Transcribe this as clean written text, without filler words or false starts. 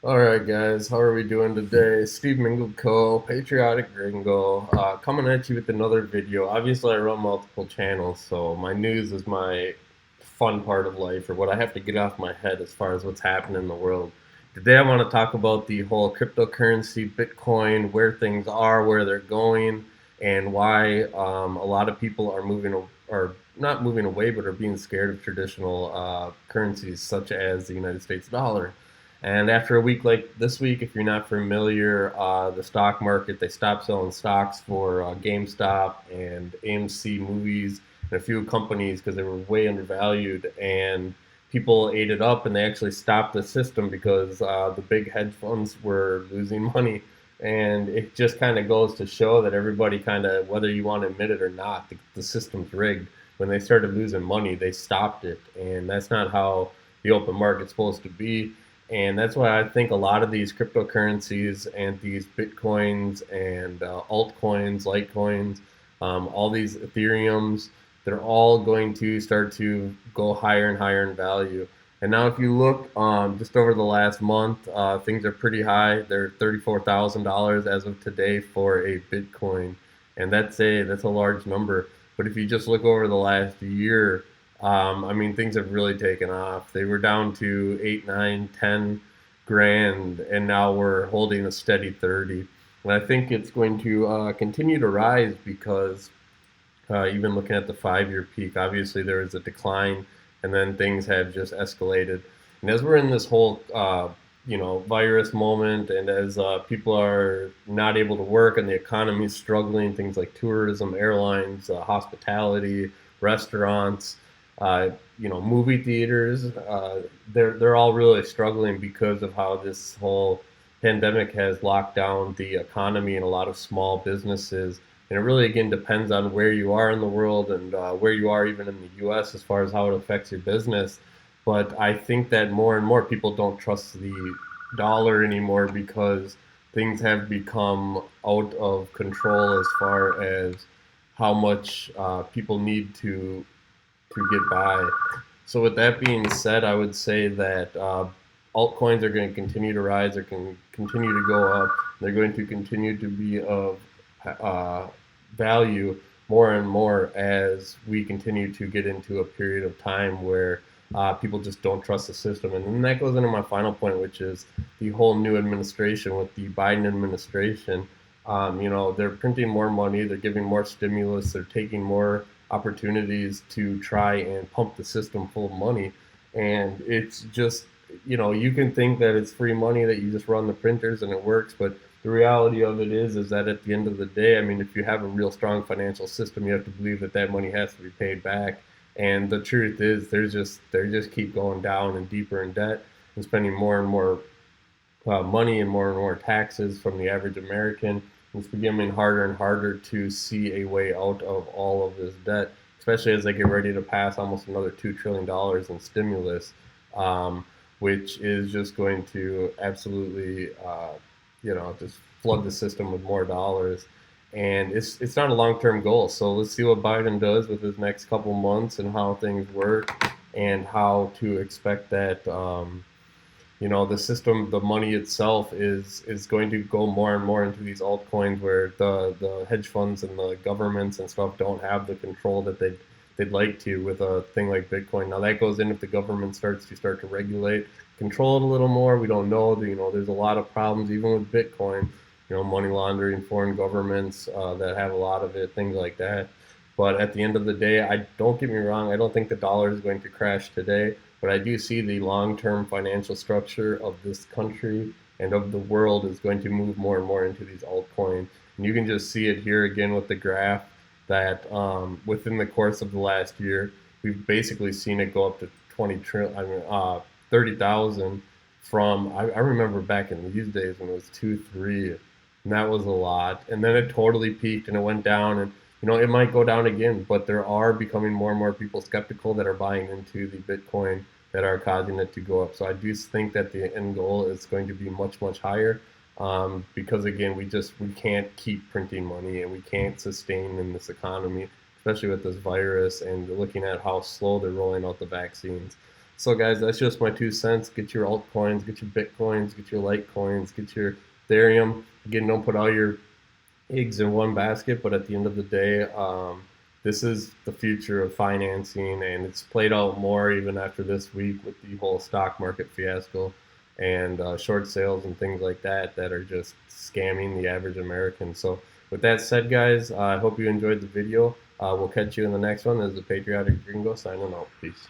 All right, guys, how are we doing today? Steve Mingle Co., Patriotic Gringo, coming at you with another video. Obviously, I run multiple channels, so my news is my fun part of life, or what I have to get off my head as far as what's happening in the world. Today, I want to talk about the whole cryptocurrency, Bitcoin, where things are, where they're going, and why a lot of people are or not moving away, but are being scared of traditional currencies such as the United States dollar. And after a week like this week, if you're not familiar, the stock market, they stopped selling stocks for GameStop and AMC Movies and a few companies because they were way undervalued. And people ate it up and they actually stopped the system because the big hedge funds were losing money. And it just kind of goes to show that everybody kind of, whether you want to admit it or not, the system's rigged. When they started losing money, they stopped it. And that's not how the open market's supposed to be. And that's why I think a lot of these cryptocurrencies and these Bitcoins and altcoins, Litecoins, all these Ethereums, they're all going to start to go higher and higher in value. And now, if you look just over the last month, things are pretty high. They're $34,000 as of today for a Bitcoin, and that's a large number. But if you just look over the last year, I mean, things have really taken off. They were down to 8, 9, 10 grand, and now we're holding a steady 30. And I think it's going to continue to rise because even looking at the 5 year peak, obviously there is a decline, and then things have just escalated. And as we're in this whole virus moment, and as people are not able to work and the economy is struggling, things like tourism, airlines, hospitality, restaurants, movie theaters, they're all really struggling because of how this whole pandemic has locked down the economy and a lot of small businesses. And it really, again, depends on where you are in the world and where you are even in the U.S. as far as how it affects your business. But I think that more and more people don't trust the dollar anymore because things have become out of control as far as how much people need to get by. So with that being said, I would say that altcoins are going to continue to rise. They're going to continue to go up. They're going to continue to be of value more and more as we continue to get into a period of time where people just don't trust the system. And then that goes into my final point, which is the whole new administration with the Biden administration. They're printing more money, they're giving more stimulus, they're taking more opportunities to try and pump the system full of money. And it's just, you can think that it's free money, that you just run the printers and it works, but the reality of it is that at the end of the day, I mean, if you have a real strong financial system, you have to believe that that money has to be paid back. And the truth is, they just keep going down and deeper in debt and spending more and more money and more taxes from the average American. It's becoming harder and harder to see a way out of all of this debt, especially as they get ready to pass almost another $2 trillion in stimulus, which is just going to absolutely, just flood the system with more dollars. And it's not a long-term goal. So let's see what Biden does with his next couple months and how things work and how to expect that. The system, the money itself is going to go more and more into these altcoins where the hedge funds and the governments and stuff don't have the control that they'd like to with a thing like Bitcoin. Now that goes in if the government starts to regulate, control it a little more. We don't know. There's a lot of problems even with Bitcoin. Money laundering, foreign governments that have a lot of it, things like that. But at the end of the day, don't get me wrong, I don't think the dollar is going to crash today, but I do see the long-term financial structure of this country and of the world is going to move more and more into these altcoins. And you can just see it here again with the graph that within the course of the last year, we've basically seen it go up to 20 trillion, 30,000 from, I remember back in these days when it was 2, 3, and that was a lot. And then it totally peaked and it went down, and it might go down again, but there are becoming more and more people skeptical that are buying into the Bitcoin that are causing it to go up. So I do think that the end goal is going to be much, much higher because again, we can't keep printing money and we can't sustain in this economy, especially with this virus and looking at how slow they're rolling out the vaccines. So guys, that's just my 2 cents. Get your altcoins, get your Bitcoins, get your Litecoins, get your Ethereum. Again, don't put all your eggs in one basket, but at the end of the day, this is the future of financing, and it's played out more even after this week with the whole stock market fiasco and short sales and things like that are just scamming the average American. So, with that said, guys, I hope you enjoyed the video. We'll catch you in the next one. This is the Patriotic Gringo signing out. Peace.